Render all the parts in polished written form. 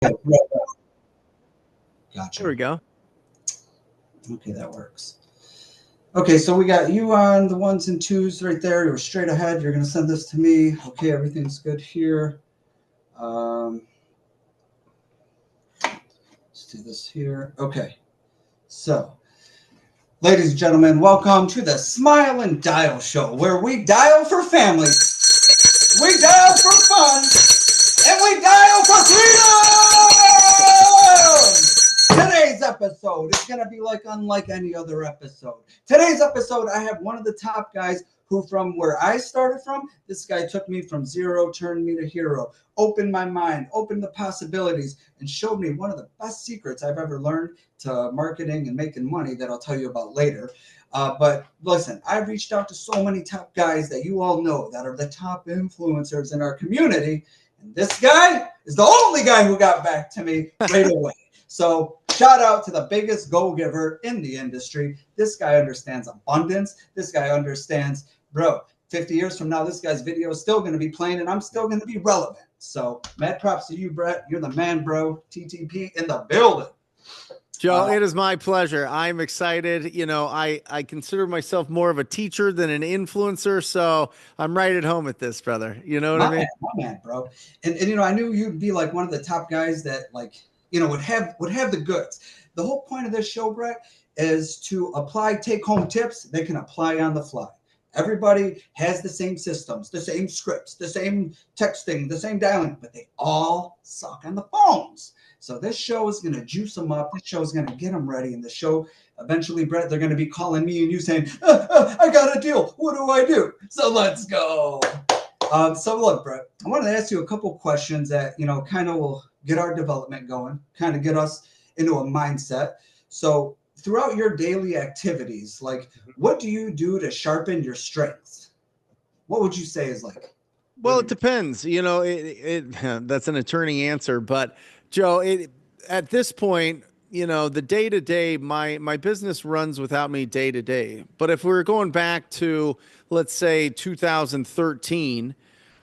Yeah, right. There Gotcha. we go. Okay, that works. Okay, so we got you on the ones and twos right there. You're straight ahead. You're going to send this to me. Okay, everything's good here. Um, let's do this here. Okay, so ladies and gentlemen, welcome to the Smile and Dial Show, where we dial for family, we dial for fun, and we dial for freedom! Today's episode is going to be unlike any other episode. Today's episode, I have one of the top guys who, from where I started from, this guy took me from zero, turned me to hero, opened my mind, opened the possibilities, and showed me one of the best secrets I've ever learned to marketing and making money that I'll tell you about later. But listen, I've reached out to so many top guys that you all know that are the top influencers in our community. And this guy is the only guy who got back to me right away. So shout out to the biggest go-giver in the industry. This guy understands abundance. This guy understands, bro, 50 years from now, this guy's video is still going to be playing and I'm still going to be relevant. So mad props to you, Brett. You're the man, bro. TTP in the building. Joe, it is my pleasure. I'm excited. I consider myself more of a teacher than an influencer, so I'm right at home at this, brother. You know what I mean? My man, bro. And I knew you'd be like one of the top guys that would have the goods. The whole point of this show, Brett, is to apply take-home tips they can apply on the fly. Everybody has the same systems, the same scripts, the same texting, the same dialing, but they all suck on the phones. So this show is going to juice them up. This show is going to get them ready. And the show, eventually, Brett, they're going to be calling me and you saying, I got a deal. What do I do? So let's go. So look, Brett, I wanted to ask you a couple questions that, kind of will get our development going, kind of get us into a mindset. So throughout your daily activities, what do you do to sharpen your strengths? What would you say is Well, it depends. That's an attorney answer, but Joe, at this point, the day to day, my business runs without me day to day. But if we're going back to, let's say, 2013.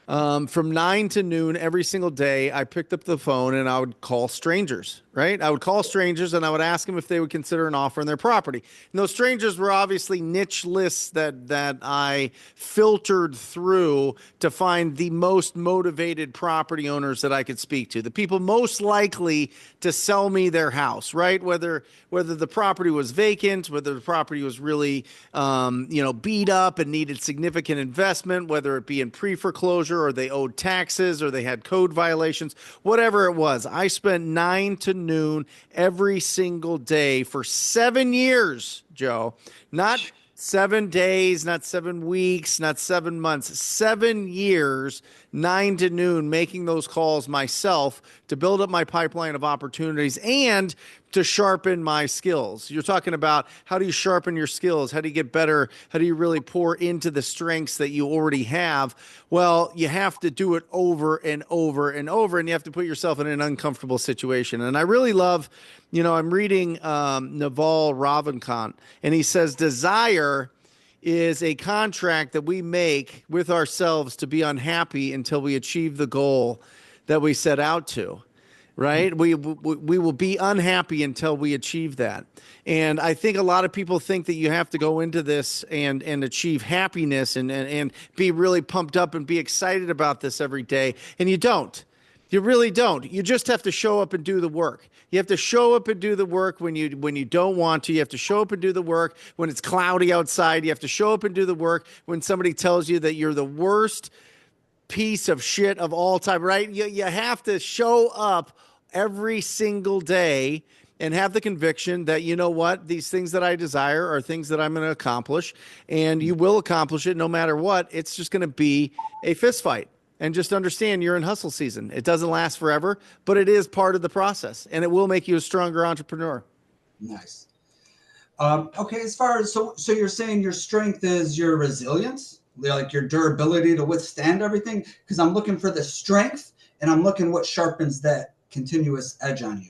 From 9 to noon every single day, I picked up the phone and I would call strangers, right? I would call strangers and I would ask them if they would consider an offer on their property. And those strangers were obviously niche lists that I filtered through to find the most motivated property owners that I could speak to, the people most likely to sell me their house, right? Whether the property was vacant, whether the property was really, beat up and needed significant investment, whether it be in pre-foreclosure or they owed taxes or they had code violations, whatever it was. I spent 9 to noon every single day for 7 years, Joe. Not 7 days, not 7 weeks, not 7 months, 7 years, 9 to noon, making those calls myself to build up my pipeline of opportunities and to sharpen my skills. You're talking about how do you sharpen your skills? How do you get better? How do you really pour into the strengths that you already have? Well, you have to do it over and over and over, and you have to put yourself in an uncomfortable situation. And I really love, I'm reading Naval Ravikant, and he says desire is a contract that we make with ourselves to be unhappy until we achieve the goal that we set out to. Right? We will be unhappy until we achieve that. And I think a lot of people think that you have to go into this and achieve happiness and be really pumped up and be excited about this every day. And you don't. You really don't. You just have to show up and do the work. You have to show up and do the work when you don't want to. You have to show up and do the work when it's cloudy outside. You have to show up and do the work when somebody tells you that you're the worst piece of shit of all time, right? You have to show up every single day and have the conviction that, you know what, these things that I desire are things that I'm going to accomplish, and you will accomplish it no matter what. It's just going to be a fist fight. And just understand you're in hustle season. It doesn't last forever, but it is part of the process, and it will make you a stronger entrepreneur. Nice. Okay, as far as so you're saying your strength is your resilience, like your durability to withstand everything? Because I'm looking for the strength and I'm looking what sharpens that continuous edge on you.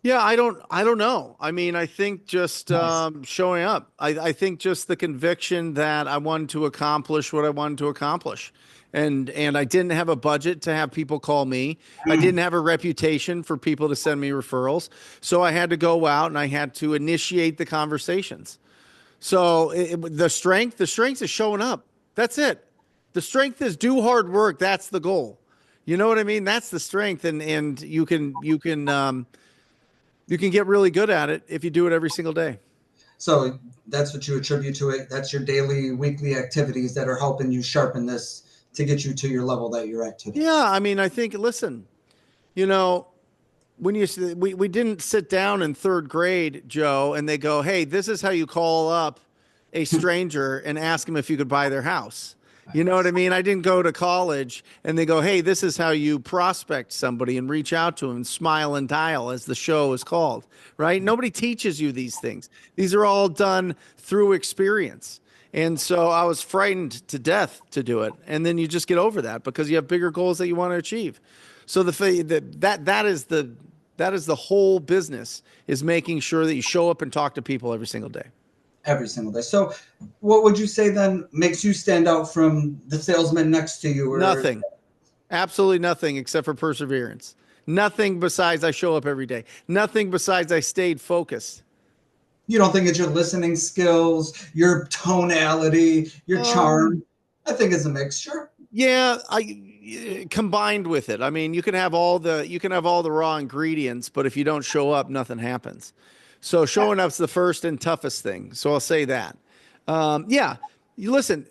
Yeah, I don't know. I mean, I think just Nice. showing up. I think just the conviction that I wanted to accomplish what I wanted to accomplish. And I didn't have a budget to have people call me. I didn't have a reputation for people to send me referrals. So I had to go out and I had to initiate the conversations. So the strength is showing up. That's it. The strength is do hard work. That's the goal. You know what I mean? That's the strength, and you can get really good at it if you do it every single day. So that's what you attribute to it. That's your daily, weekly activities that are helping you sharpen this to get you to your level that you're at today. Yeah, I mean, I think listen, you know, when we didn't sit down in third grade, Joe, and they go, "Hey, this is how you call up a stranger and ask them if you could buy their house." You know what I mean? I didn't go to college and they go, "Hey, this is how you prospect somebody and reach out to them and smile and dial," as the show is called, right? Nobody teaches you these things. These are all done through experience. And so I was frightened to death to do it. And then you just get over that because you have bigger goals that you want to achieve. So that is the whole business, is making sure that you show up and talk to people every single day. Every single day. So what would you say then makes you stand out from the salesman next to you? Or Nothing, absolutely nothing except for perseverance. Nothing besides I show up every day. Nothing besides I stayed focused. you don't think it's your listening skills, your tonality, your Um, charm? I think it's a mixture. yeah, I combined with it. I mean, you can have all the raw ingredients, but if you don't show up, nothing happens. So showing up's the first and toughest thing. So I'll say that. Yeah, you listen.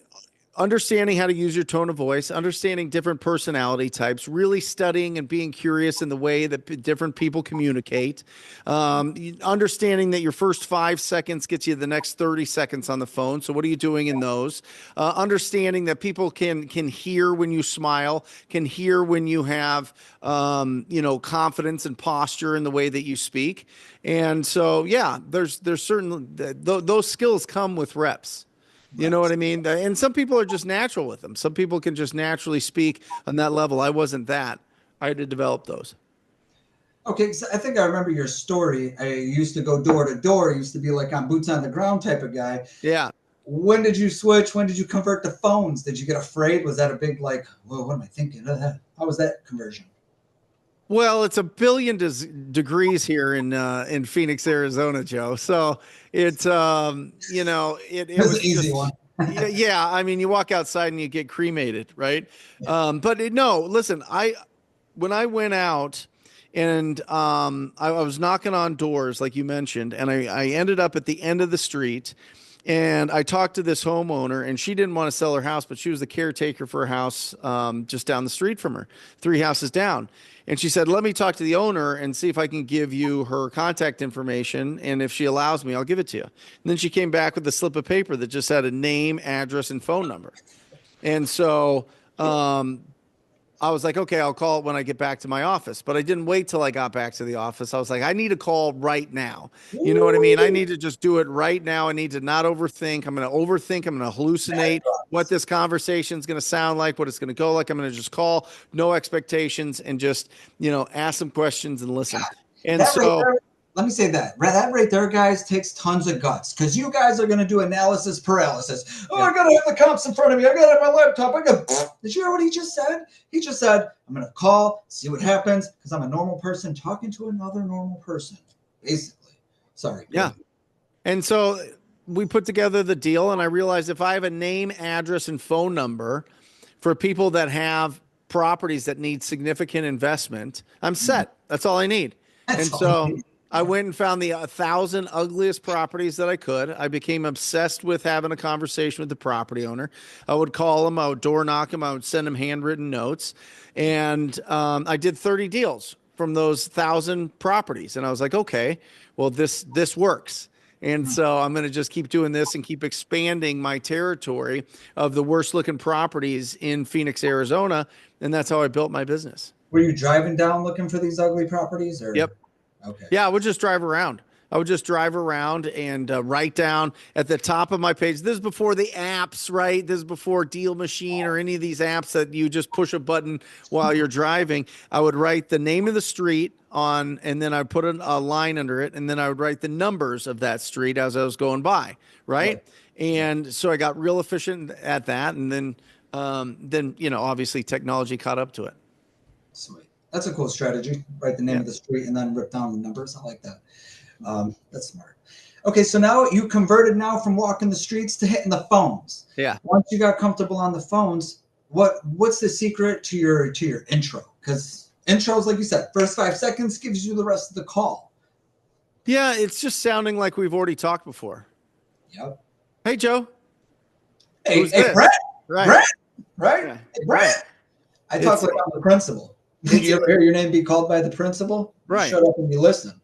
Understanding how to use your tone of voice, understanding different personality types, really studying and being curious in the way that different people communicate, understanding that your first 5 seconds gets you the next 30 seconds on the phone. So what are you doing in those? Understanding that people can hear when you smile, can hear when you have confidence and posture in the way that you speak. And so yeah, there's certain those skills come with reps. You know what Reps. I mean? And some people are just natural with them. Some people can just naturally speak on that level. I wasn't that. I had to develop those. Okay, so I think I remember your story. I used to go door to door. Used to be like on boots on the ground type of guy. Yeah. When did you switch? When did you convert to phones? Did you get afraid? Was that a big like, well, what am I thinking? How was that conversion? Well, it's a billion degrees here in Phoenix, Arizona, Joe. So it's it This is was an easy one. just yeah, yeah. I mean, you walk outside and you get cremated, right? No, listen, I when I went out and I was knocking on doors, like you mentioned, and I ended up at the end of the street. And I talked to this homeowner, and she didn't want to sell her house, but she was the caretaker for a house just down the street from her, 3 houses down. And she said, "Let me talk to the owner and see if I can give you her contact information. And if she allows me, I'll give it to you." And then she came back with a slip of paper that just had a name, address, and phone number. And so I was like, "Okay, I'll call it when I get back to my office." But I didn't wait till I got back to the office. I was like, "I need a call right now." You know what I mean? I need to just do it right now. I need to not overthink. I'm going to overthink. I'm going to hallucinate what this conversation is going to sound like, what it's going to go like. I'm going to just call, no expectations, and just, ask some questions and listen. And That right so, there, let me say that. That right there, guys, takes tons of guts because you guys are going to do analysis paralysis. Oh, yeah, I got to have the comps in front of me. I got to have my laptop. I got. Did you hear what he just said? He just said, I'm going to call, see what happens because I'm a normal person talking to another normal person, basically. Sorry. Go yeah. ahead. And so we put together the deal, and I realized if I have a name, address, and phone number for people that have properties that need significant investment, I'm set. That's all I need. That's And all you so need. I went and found the 1,000 ugliest properties that I could. I became obsessed with having a conversation with the property owner. I would call him, I would door knock him, I would send him handwritten notes. And I did 30 deals from those 1,000 properties. And I was like, okay, well, this works. And so I'm going to just keep doing this and keep expanding my territory of the worst looking properties in Phoenix, Arizona. And that's how I built my business. Were you driving down looking for these ugly properties or? Yep. Okay. Yeah, I would just drive around. I would just drive around and write down at the top of my page. This is before the apps, right? This is before Deal Machine or any of these apps that you just push a button while you're driving. I would write the name of the street on, and then I'd put a line under it, and then I would write the numbers of that street as I was going by, right? And so I got real efficient at that, and then obviously technology caught up to it. Sweet. That's a cool strategy. Write the name of the street and then rip down the numbers. I like that. That's smart. Okay, so now you converted now from walking the streets to hitting the phones. Yeah. Once you got comfortable on the phones, what's the secret to your intro? Because intros, like you said, first 5 seconds gives you the rest of the call. Yeah, it's just sounding like we've already talked before. Yep. Hey, Joe. Hey, Brent. Right. Brent. Right? Yeah. Hey, Brent. I talk like I'm the principal. Did you ever hear your name be called by the principal? Right. You shut up and you listen.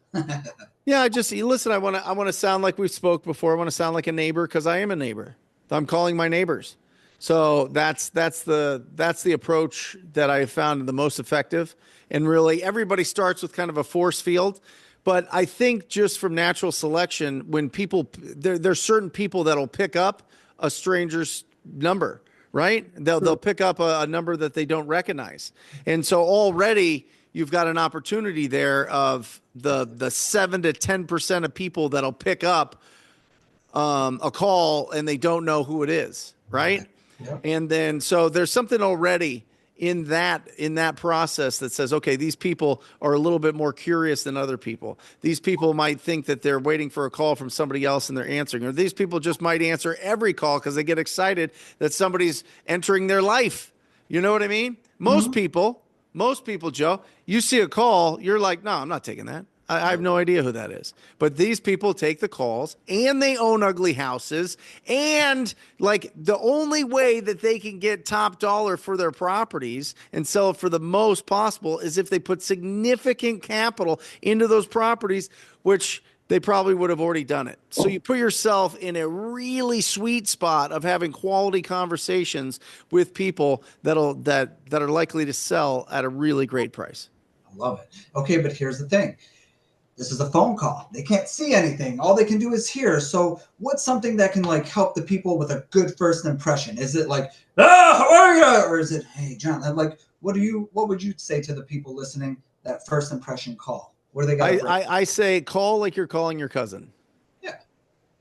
Yeah, listen. I want to sound like we spoke before. I want to sound like a neighbor because I am a neighbor. I'm calling my neighbors. So that's the approach that I found the most effective. And really, everybody starts with kind of a force field. But I think just from natural selection, when there's certain people that'll pick up a stranger's number, right? They'll pick up a number that they don't recognize. And so already you've got an opportunity there of the 7 to 10% of people that'll pick up a call and they don't know who it is, right? Yep. And then so there's something already in that process that says, okay, these people are a little bit more curious than other people. These people might think that they're waiting for a call from somebody else and they're answering, or these people just might answer every call because they get excited that somebody's entering their life. You know what I mean? Most people, Joe, you see a call, you're like, no, I'm not taking that. I have no idea who that is. But these people take the calls and they own ugly houses. And like the only way that they can get top dollar for their properties and sell it for the most possible is if they put significant capital into those properties, which they probably would have already done it. So you put yourself in a really sweet spot of having quality conversations with people that are likely to sell at a really great price. I love it. Okay, but here's the thing. This is a phone call. They can't see anything. All they can do is hear. So what's something that can like help the people with a good first impression? Is it like, how are you? Or is it, hey, John, like, what would you say to the people listening that first impression call? What do they got? I say call like you're calling your cousin. Yeah.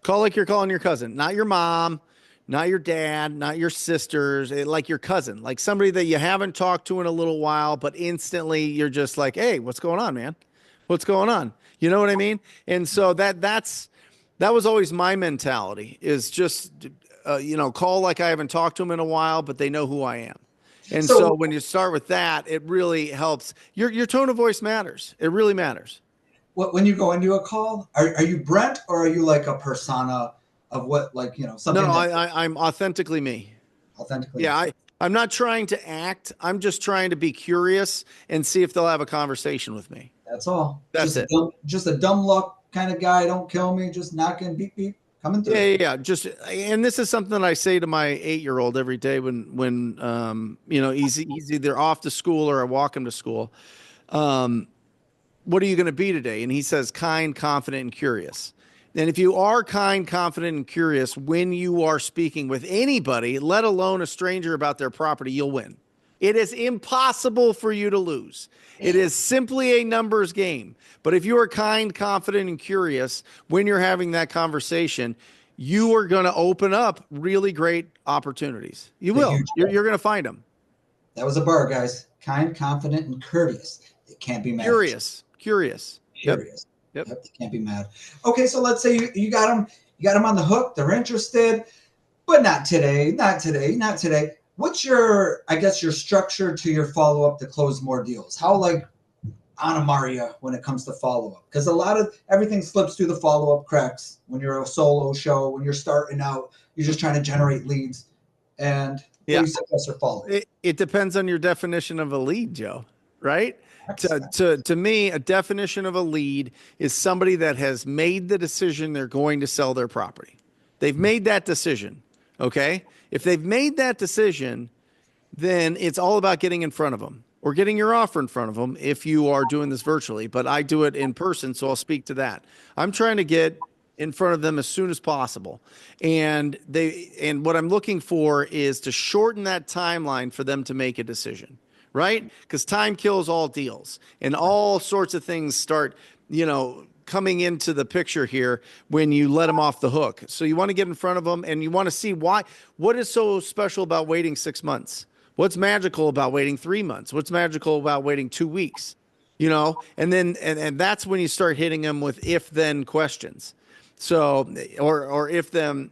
Call like you're calling your cousin, not your mom, not your dad, not your sisters, like your cousin, like somebody that you haven't talked to in a little while, but instantly you're just like, hey, what's going on, man? What's going on? You know what I mean? And so that was always my mentality, is just, call like I haven't talked to them in a while, but they know who I am. And so when you start with that, it really helps. Your tone of voice matters. It really matters. When you go into a call, are you Brent, or are you like a persona of what, like, something? No, I'm authentically me. Authentically. Yeah. I'm not trying to act. I'm just trying to be curious and see if they'll have a conversation with me. That's all. That's it. Just a dumb luck kind of guy. Don't kill me. Just knocking, beep, beep, coming through. Yeah. And this is something I say to my 8-year-old every day when he's either off to school or I walk him to school. What are you going to be today? And he says, kind, confident, and curious. And if you are kind, confident, and curious when you are speaking with anybody, let alone a stranger, about their property, you'll win. It is impossible for you to lose. It is simply a numbers game. But if you are kind, confident, and curious when you're having that conversation, you are going to open up really great opportunities. You will. You're going to find them. That was a bar, guys. Kind, confident, and courteous. It can't be mad. Curious. Yep. They can't be mad. Okay, so let's say you got them. You got them on the hook. They're interested, but not today. What's your structure to your follow-up to close more deals? How like Anna Maria when it comes to follow-up? Because a lot of everything slips through the follow-up cracks when you're a solo show, when you're starting out, you're just trying to generate leads. And yeah, you success or follow-up? It depends on your definition of a lead, Joe, right? To me, a definition of a lead is somebody that has made the decision they're going to sell their property. They've made that decision, okay? If they've made that decision, then it's all about getting in front of them or getting your offer in front of them if you are doing this virtually, but I do it in person, so I'll speak to that. I'm trying to get in front of them as soon as possible. And what I'm looking for is to shorten that timeline for them to make a decision, right? Because time kills all deals, and all sorts of things start, coming into the picture here when you let them off the hook. So you want to get in front of them, and you want to see what is so special about waiting 6 months? What's magical about waiting 3 months? What's magical about waiting 2 weeks? And then that's when you start hitting them with if-then questions. So, or if-then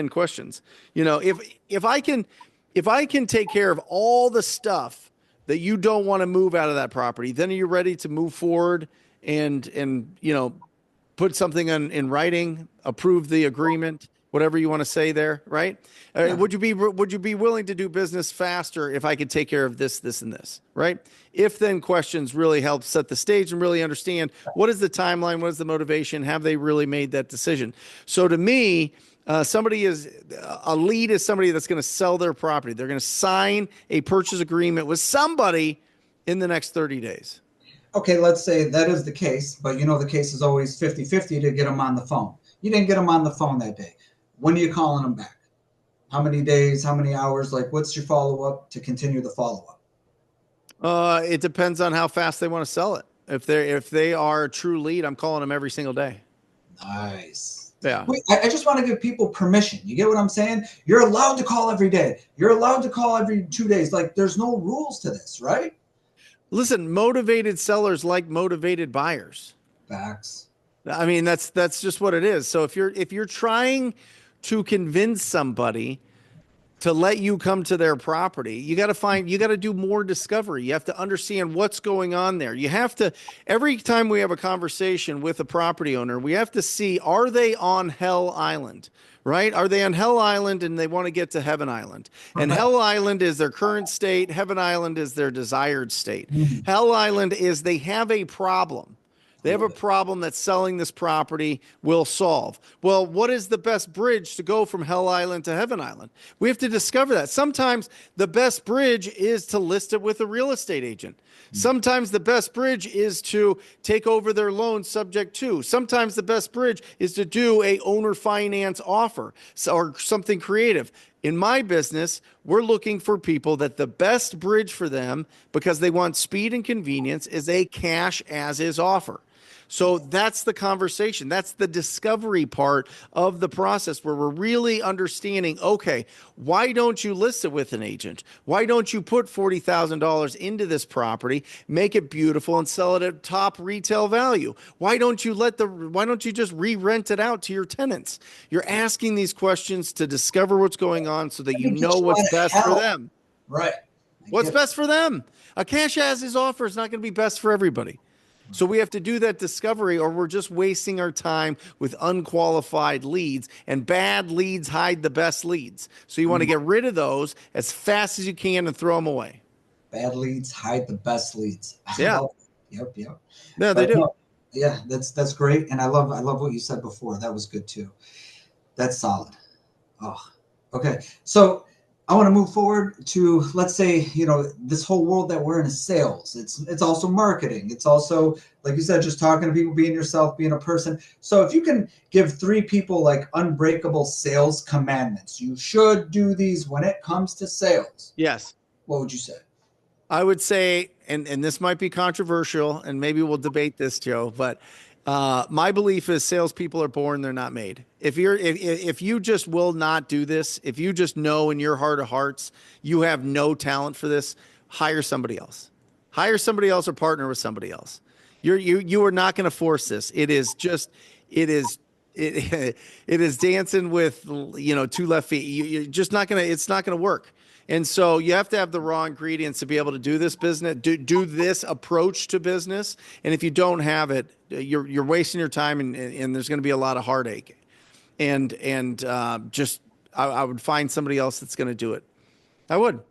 questions. If I can take care of all the stuff that you don't want to move out of that property, then are you ready to move forward and put something in writing, approve the agreement, whatever you want to say there, right? Yeah. Would you be willing to do business faster if I could take care of this, and this, right? If then questions really help set the stage and really understand what is the timeline, what is the motivation, have they really made that decision? So to me, a lead is somebody that's going to sell their property. They're going to sign a purchase agreement with somebody in the next 30 days. Okay, let's say that is the case, but the case is always 50-50 to get them on the phone. You didn't get them on the phone that day. When are you calling them back? How many days, how many hours? Like, what's your follow-up to continue the follow-up? It depends on how fast they want to sell it. If they are a true lead, I'm calling them every single day. Nice. Yeah. Wait, I just want to give people permission. You get what I'm saying? You're allowed to call every day. You're allowed to call every 2 days. Like, there's no rules to this, right? Listen, motivated sellers like motivated buyers. Facts. I mean, that's just what it is. So if you're trying to convince somebody to let you come to their property, you got to do more discovery. You have to understand what's going on there. You have to, every time we have a conversation with a property owner, we have to see, are they on Hell Island? Right? Are they on Hell Island and they want to get to Heaven Island? And Hell Island is their current state. Heaven Island is their desired state. Mm-hmm. Hell Island is they have a problem. They have a problem that selling this property will solve. Well, what is the best bridge to go from Hell Island to Heaven Island? We have to discover that. Sometimes the best bridge is to list it with a real estate agent. Sometimes the best bridge is to take over their loan subject to. Sometimes the best bridge is to do a owner finance offer or something creative. In my business, we're looking for people that the best bridge for them, because they want speed and convenience, is a cash as is offer. So that's the conversation. That's the discovery part of the process where we're really understanding, okay, why don't you list it with an agent? Why don't you put $40,000 into this property, make it beautiful and sell it at top retail value? Why don't you just re-rent it out to your tenants? You're asking these questions to discover what's going on so that you know what's best for them. Right. What's best for them? A cash as is offer is not going to be best for everybody. So we have to do that discovery, or we're just wasting our time with unqualified leads, and bad leads hide the best leads. So you want to get rid of those as fast as you can and throw them away. Bad leads hide the best leads. Yeah. Yep. Yeah, they do. Yeah, that's great. And I love what you said before. That was good too. That's solid. Oh, okay. So I want to move forward to, let's say, this whole world that we're in is sales. It's also marketing. It's also, like you said, just talking to people, being yourself, being a person. So if you can give 3 people like unbreakable sales commandments, you should do these when it comes to sales. Yes. What would you say? I would say, and this might be controversial, and maybe we'll debate this, Joe, but my belief is salespeople are born, they're not made. If you just will not do this, if you just know in your heart of hearts you have no talent for this, hire somebody else. Hire somebody else or partner with somebody else. You are not going to force this. It is dancing with 2 left feet. You're just not gonna. It's not going to work. And so you have to have the raw ingredients to be able to do this business, do this approach to business. And if you don't have it, you're wasting your time, and there's going to be a lot of heartache. And I would find somebody else that's going to do it. I would.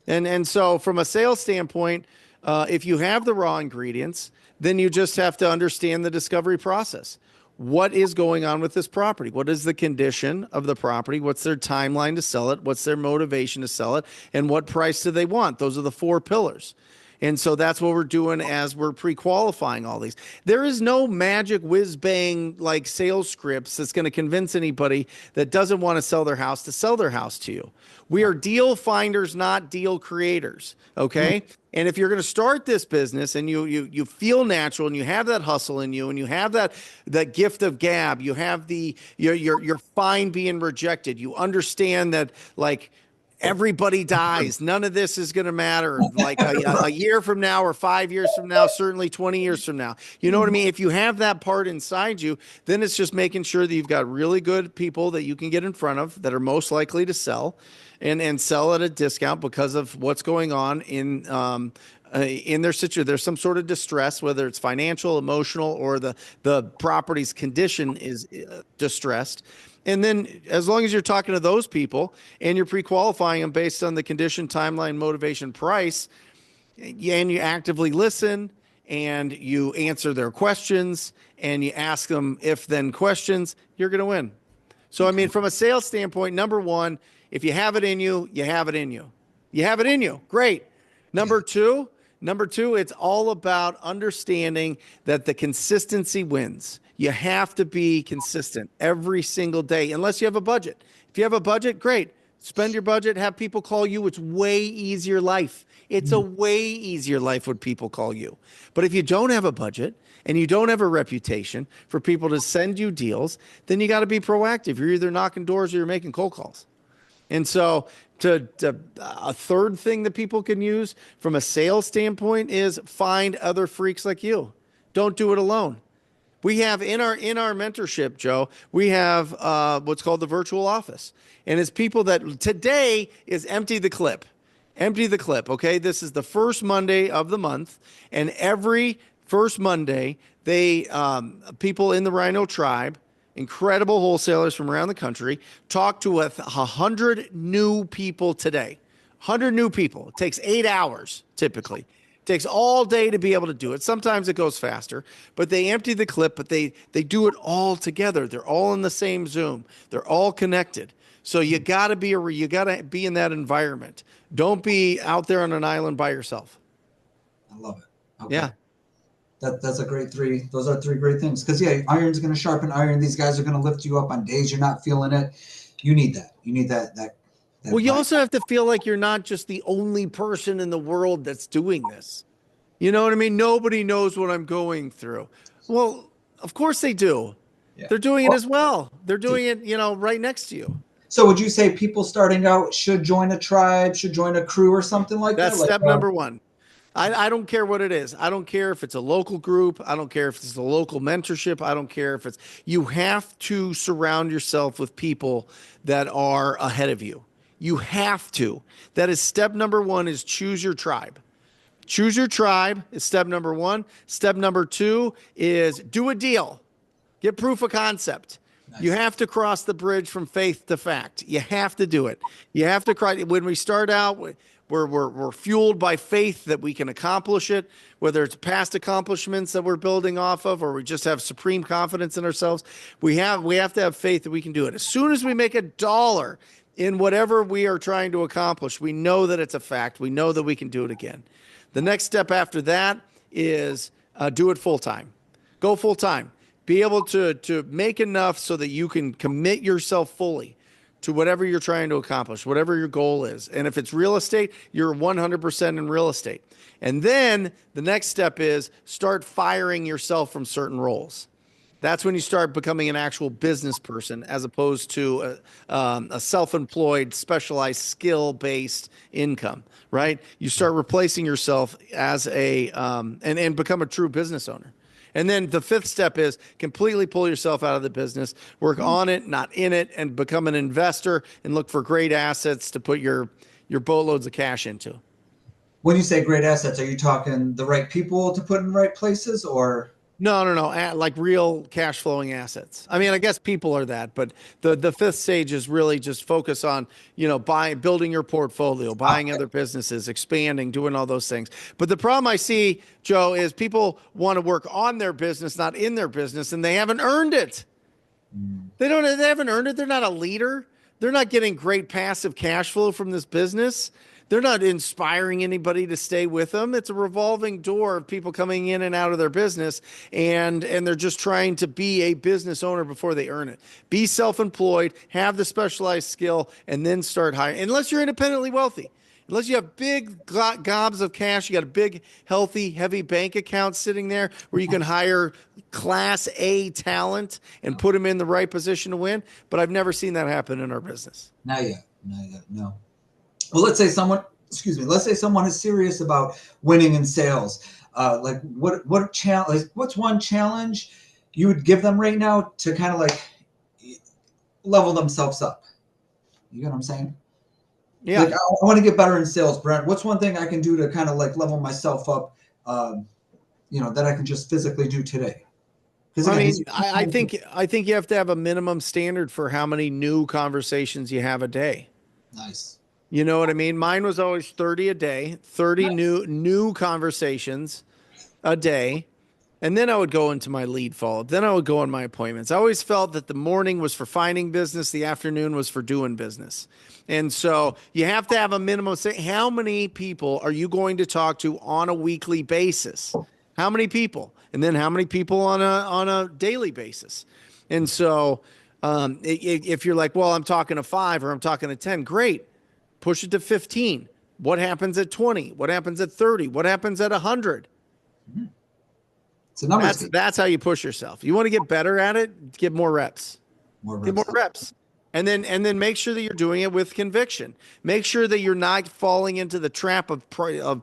And so from a sales standpoint, if you have the raw ingredients, then you just have to understand the discovery process. what is going on with this property? What is the condition of the property? What's their timeline to sell it? What's their motivation to sell it? And what price do they want? Those are the 4 pillars. And so that's what we're doing as we're pre-qualifying all these. There is no magic whiz bang like sales scripts that's going to convince anybody that doesn't want to sell their house to sell their house to you. We are deal finders, not deal creators. Okay. And if you're going to start this business and you feel natural and you have that hustle in you and you have that gift of gab, you have you're fine being rejected. You understand that like everybody dies. None of this is going to matter like a year from now or 5 years from now, certainly 20 years from now. You know what I mean? If you have that part inside you, then it's just making sure that you've got really good people that you can get in front of that are most likely to sell and sell at a discount because of what's going on in their situation. There's some sort of distress, whether it's financial, emotional, or the property's condition is distressed. And then as long as you're talking to those people and you're pre-qualifying them based on the condition, timeline, motivation, price, and you actively listen and you answer their questions and you ask them if-then questions, you're going to win. So, I mean, from a sales standpoint, number one, if you have it in you, you have it in you. You have it in you. Great. Number two, it's all about understanding that the consistency wins. You have to be consistent every single day, unless you have a budget. If you have a budget, great. Spend your budget, have people call you. It's way easier life. It's a way easier life when people call you. But if you don't have a budget and you don't have a reputation for people to send you deals, then you got to be proactive. You're either knocking doors or you're making cold calls. And so a third thing that people can use from a sales standpoint is find other freaks like you. Don't do it alone. We have in our mentorship, Joe, we have what's called the virtual office. And it's people that today is empty the clip. Empty the clip, okay? This is the first Monday of the month. And every first Monday, people in the Rhino tribe, incredible wholesalers from around the country, talk to 100 new people today. 100 new people. It takes 8 hours typically. It takes all day to be able to do it. Sometimes it goes faster, but they empty the clip, but they do it all together. They're all in the same Zoom. They're all connected. So you got to be in that environment. Don't be out there on an island by yourself. I love it. Okay. Yeah. That's a great three. Those are 3 great things. Because iron's going to sharpen iron. These guys are going to lift you up on days you're not feeling it. You need that. You need that. Well, you also have to feel like you're not just the only person in the world that's doing this. You know what I mean? Nobody knows what I'm going through. Well, of course they do. Yeah. They're doing it as well. They're doing it, right next to you. So would you say people starting out should join a tribe, should join a crew or something like that? That's step number one. I don't care what it is. I don't care if it's a local group. I don't care if it's a local mentorship. I don't care if you have to surround yourself with people that are ahead of you. You have to. That is step number one, is choose your tribe. Choose your tribe is step number one. Step number two is do a deal. Get proof of concept. Nice. You have to cross the bridge from faith to fact. You have to do it. You have to cry. When we start out, we're fueled by faith that we can accomplish it, whether it's past accomplishments that we're building off of, or we just have supreme confidence in ourselves. We have to have faith that we can do it. As soon as we make $1 in whatever we are trying to accomplish, we know that it's a fact. We know that we can do it again. The next step after that is do it full time. Go full time. Be able to make enough so that you can commit yourself fully to whatever you're trying to accomplish, whatever your goal is. And if it's real estate, you're 100% in real estate. And then the next step is start firing yourself from certain roles. That's when you start becoming an actual business person, as opposed to a self-employed, specialized, skill-based income, right? You start replacing yourself as and become a true business owner. And then the fifth step is completely pull yourself out of the business, work on it, not in it, and become an investor and look for great assets to put your boatloads of cash into. When you say great assets, are you talking the right people to put in the right places, or? No. Like real cash flowing assets. I mean, I guess people are that, but the fifth stage is really just focus on, building your portfolio, buying other businesses, expanding, doing all those things. But the problem I see, Joe, is people want to work on their business, not in their business, and they haven't earned it. They haven't earned it. They're not a leader. They're not getting great passive cash flow from this business. They're not inspiring anybody to stay with them. It's a revolving door of people coming in and out of their business, and they're just trying to be a business owner before they earn it. Be self-employed, have the specialized skill, and then start hiring. Unless you're independently wealthy. Unless you have big gobs of cash, you got a big, healthy, heavy bank account sitting there where you can hire class A talent and put them in the right position to win. But I've never seen that happen in our business. Not yet. No. Well, let's say someone is serious about winning in sales. What's one challenge you would give them right now to kind of like level themselves up? You know what I'm saying? Yeah. Like, I want to get better in sales, Brent. What's one thing I can do to kind of like level myself up, that I can just physically do today? I think you have to have a minimum standard for how many new conversations you have a day. Nice. You know what I mean? Mine was always 30 a day, 30 new conversations a day. And then I would go into my lead follow-up. Then I would go on my appointments. I always felt that the morning was for finding business. The afternoon was for doing business. And so you have to have a minimum. Say, how many people are you going to talk to on a weekly basis? How many people? And then how many people on a daily basis? And so if you're like, well, I'm talking to 5 or I'm talking to 10, great. Push it to 15. What happens at 20? What happens at 30? What happens at 100? It's a numbers game. That's how you push yourself. You want to get better at it, get more reps. Get more reps. And then make sure that you're doing it with conviction. Make sure that you're not falling into the trap of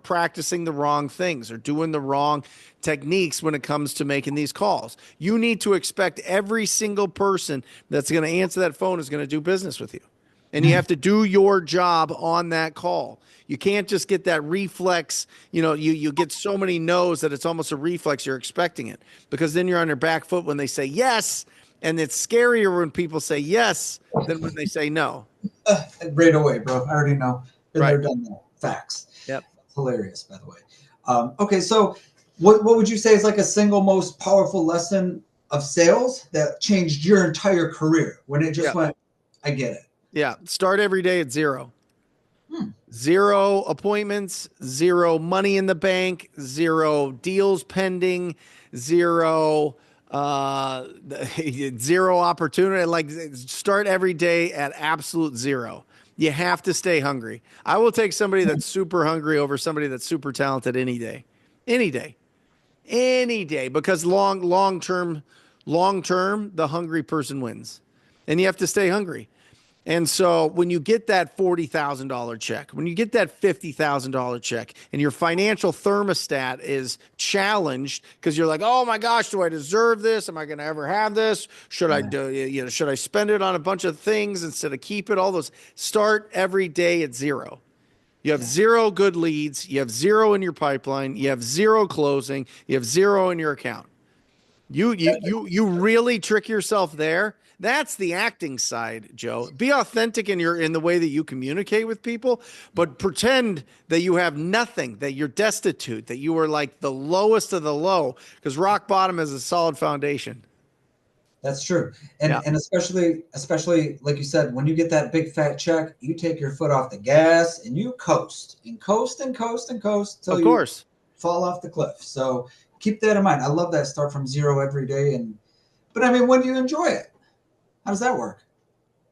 practicing the wrong things or doing the wrong techniques when it comes to making these calls. You need to expect every single person that's going to answer that phone is going to do business with you. And you have to do your job on that call. You can't just get that reflex. You get so many no's that it's almost a reflex. You're expecting it because then you're on your back foot when they say yes. And it's scarier when people say yes than when they say no. Right away, bro. I already know. Been Right. there, done that. Facts. Yep. Hilarious, by the way. Okay, so what would you say is like a single most powerful lesson of sales that changed your entire career when it just went, I get it? Yeah. Start every day at 0. 0 appointments, 0 money in the bank, 0 deals pending, 0 opportunity. Like, start every day at absolute 0. You have to stay hungry. I will take somebody that's super hungry over somebody that's super talented any day, because long term, the hungry person wins, and you have to stay hungry. And so when you get that $40,000 check, when you get that $50,000 check and your financial thermostat is challenged because you're like, oh my gosh, do I deserve this? Am I going to ever have this? Should I spend it on a bunch of things instead of keep it? All those. Start every day at 0. You have 0 good leads. You have 0 in your pipeline. You have 0 closing. You have 0 in your account. You really trick yourself there. That's the acting side, Joe. Be authentic in the way that you communicate with people, but pretend that you have nothing, that you're destitute, that you are like the lowest of the low, because rock bottom is a solid foundation. That's true. And especially like you said, when you get that big fat check, you take your foot off the gas and you coast till you fall off the cliff. So keep that in mind. I love that. Start from 0 every day. But I mean, when do you enjoy it? How does that work?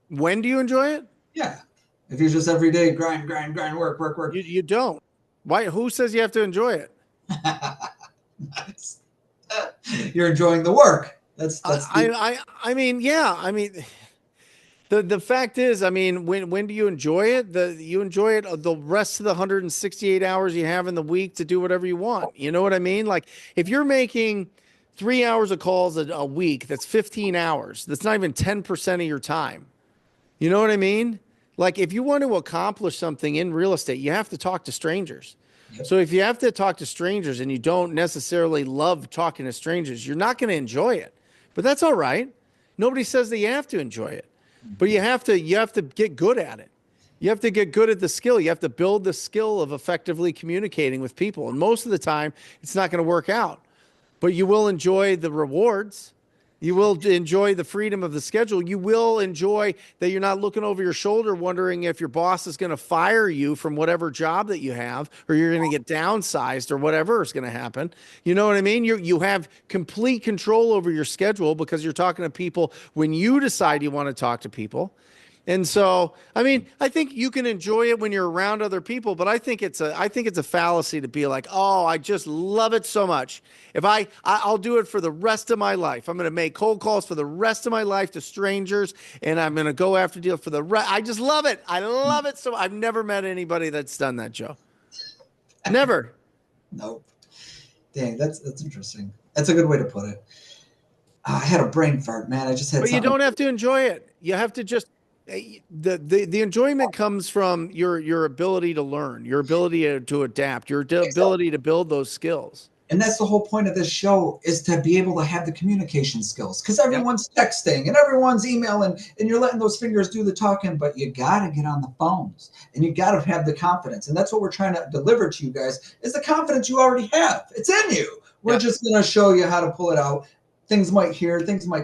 When do you enjoy it? Yeah. If you're just every day grind, work. You don't. Why? Who says you have to enjoy it? Nice. You're enjoying the work. I mean, yeah. I mean, the fact is, I mean, when do you enjoy it? You enjoy it the rest of the 168 hours you have in the week to do whatever you want. You know what I mean? Like, if you're making 3 hours of calls a week, that's 15 hours. That's not even 10% of your time. You know what I mean? Like, if you want to accomplish something in real estate, you have to talk to strangers. Yep. So if you have to talk to strangers and you don't necessarily love talking to strangers, you're not going to enjoy it. But that's all right. Nobody says that you have to enjoy it. But you have to get good at it. You have to get good at the skill. You have to build the skill of effectively communicating with people. And most of the time, it's not going to work out. But you will enjoy the rewards. You will enjoy the freedom of the schedule. You will enjoy that you're not looking over your shoulder wondering if your boss is going to fire you from whatever job that you have, or you're going to get downsized or whatever is going to happen. You know what I mean? You have complete control over your schedule because you're talking to people when you decide you want to talk to people. And so, I mean, I think you can enjoy it when you're around other people, but I think it's a fallacy to be like, oh, I just love it so much. If I'll do it for the rest of my life. I'm going to make cold calls for the rest of my life to strangers, and I'm going to go after deals for the rest. I just love it. I love it so. I've never met anybody that's done that, Joe. Never. Nope. Dang, that's interesting. That's a good way to put it. I had a brain fart, man. I just had But you something. don't have to enjoy it. You have to just the enjoyment comes from your ability to learn, your ability to adapt, your ability to build those skills. And that's the whole point of this show, is to be able to have the communication skills, because Yep. everyone's texting and everyone's emailing and you're letting those fingers do the talking, but you got to get on the phones and you got to have the confidence. And that's what we're trying to deliver to you guys, is the confidence you already have. It's in you. We're Yep. just going to show you how to pull it out. Things might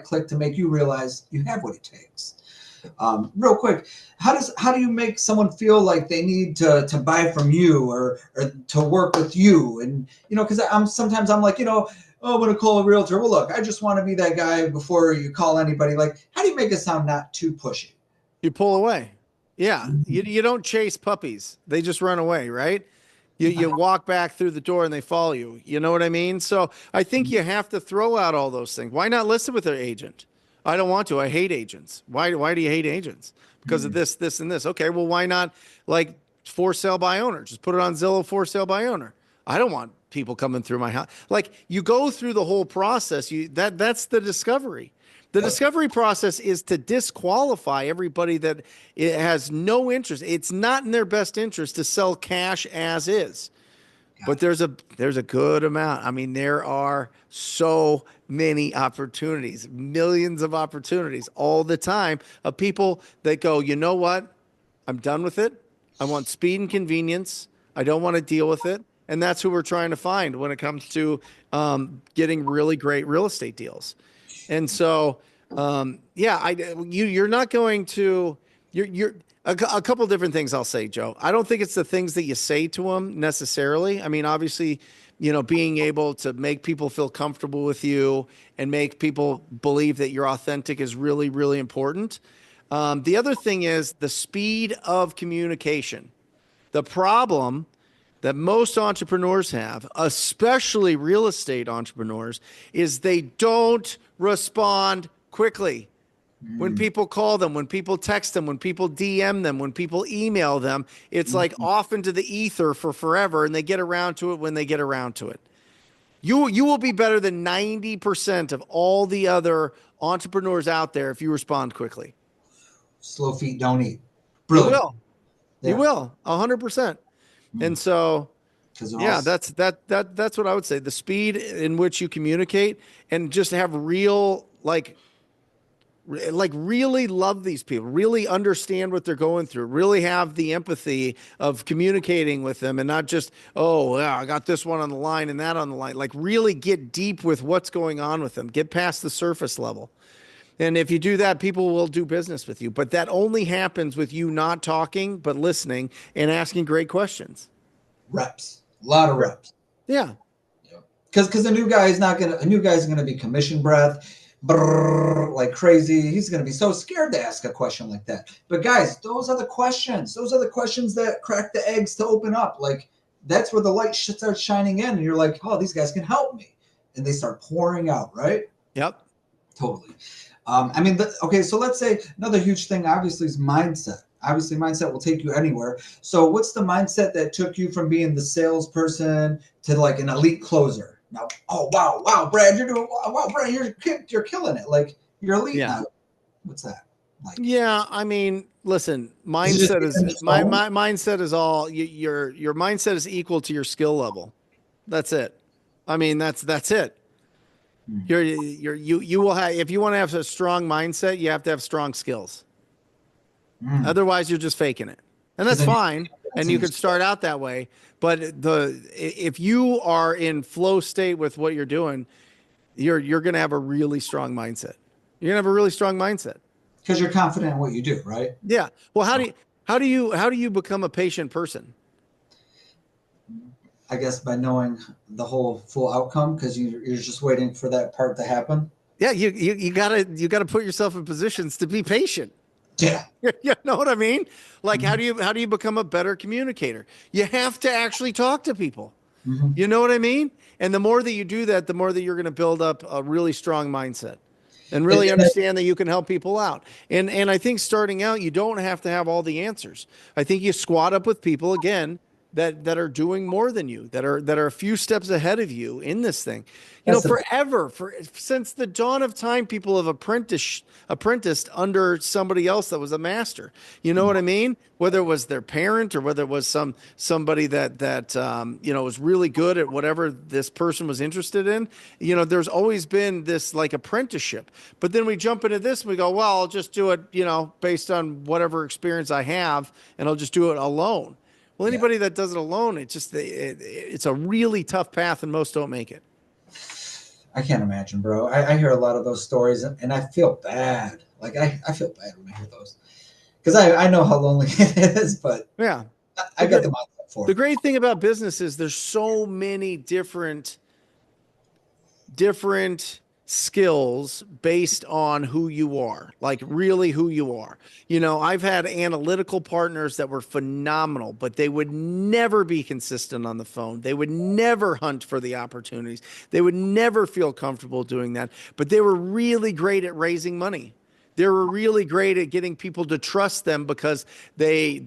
click to make you realize you have what it takes. Real quick, how do you make someone feel like they need to buy from you or to work with you? And because sometimes I'm like, oh, I'm gonna call a realtor. Well, look, I just want to be that guy before you call anybody. Like, how do you make it sound not too pushy? You pull away. Yeah. You don't chase puppies. They just run away, right? You walk back through the door and they follow you. You know what I mean? So I think you have to throw out all those things. Why not listen with their agent? I don't want to. I hate agents. Why do you hate agents? Because of this, this, and this. Okay, well, why not like for sale by owner? Just put it on Zillow, for sale by owner. I don't want people coming through my house. Like, you go through the whole process. That's the discovery. The discovery process is to disqualify everybody that it has no interest. It's not in their best interest to sell cash as is. But there's a good amount. I mean, there are so many opportunities, millions of opportunities all the time of people that go, you know what? I'm done with it. I want speed and convenience. I don't want to deal with it. And that's who we're trying to find when it comes to getting really great real estate deals. And so, you're not going to, you're a couple different things I'll say, Joe. I don't think it's the things that you say to them necessarily. I mean, obviously, being able to make people feel comfortable with you and make people believe that you're authentic is really, really important. The other thing is the speed of communication. The problem that most entrepreneurs have, especially real estate entrepreneurs, is they don't respond quickly. When people call them, when people text them, when people DM them, when people email them, it's like off into the ether for forever, and they get around to it when they get around to it. You will be better than 90% of all the other entrepreneurs out there if you respond quickly. Slow feet don't eat. You Brilliant. will. You will, 100%. And so, yeah, that's what I would say. The speed in which you communicate, and just have real, like really love these people, really understand what they're going through, really have the empathy of communicating with them, and not just, oh, yeah, I got this one on the line and that on the line. Like, really get deep with what's going on with them, get past the surface level. And if you do that, people will do business with you. But that only happens with you not talking, but listening and asking great questions. Reps. A lot of reps. Yeah. Because a new guy's gonna be commission breath, like crazy. He's gonna be so scared to ask a question like that. But guys, those are the questions. Those are the questions that crack the eggs to open up. Like, that's where the light starts shining in, and you're like, oh, these guys can help me, and they start pouring out, right? Yep. Totally. So let's say another huge thing, obviously, is mindset. Obviously, mindset will take you anywhere. So what's the mindset that took you from being the salesperson to like an elite closer? Now, oh, wow, Brad, Brad, you're killing it. Like, you're elite now. What's that? Like, Yeah, I mean, listen, is it just mindset is in my stone? my mindset is all your mindset is equal to your skill level. That's it. I mean, that's it. Hmm. You will have, if you want to have a strong mindset, you have to have strong skills. Hmm. Otherwise, you're just faking it. And Because that's then you fine. have And in you your could start skill. out that way, but if you are in flow state with what you're doing, you're going to have a really strong mindset. You're going to have a really strong mindset. Because you're confident in what you do, right? Yeah. Well, So how do you become a patient person? I guess by knowing the whole full outcome, because you're just waiting for that part to happen. Yeah, you gotta put yourself in positions to be patient. Yeah. You know what I mean? Like Hmm. how do you become a better communicator? You have to actually talk to people. Hmm. You know what I mean? And the more that you do that, the more that you're going to build up a really strong mindset and And really then understand that you can help people out. And I think starting out, you don't have to have all the answers. I think you squat up with people again that are doing more than you, that are a few steps ahead of you in this thing. You know, that's the big. forever, for since the dawn of time, people have apprenticed under somebody else that was a master. You know what I mean? Whether it was their parent or whether it was somebody that you know was really good at whatever this person was interested in. You know, there's always been this like apprenticeship. But then we jump into this and we go, well, I'll just do it, you know, based on whatever experience I have, and I'll just do it alone. Well, Yeah. anybody that does it alone, it's a really tough path, and most don't make it. I can't imagine, bro. I hear a lot of those stories, and I feel bad. Like I feel bad when I hear those because I know how lonely it is, but Yeah. I The got great the mindset for the it. great thing about business is there's so many different skills based on who you are, like really who you are. You know, I've had analytical partners that were phenomenal, but they would never be consistent on the phone. They would never hunt for the opportunities. They would never feel comfortable doing that, but they were really great at raising money. They were really great at getting people to trust them because they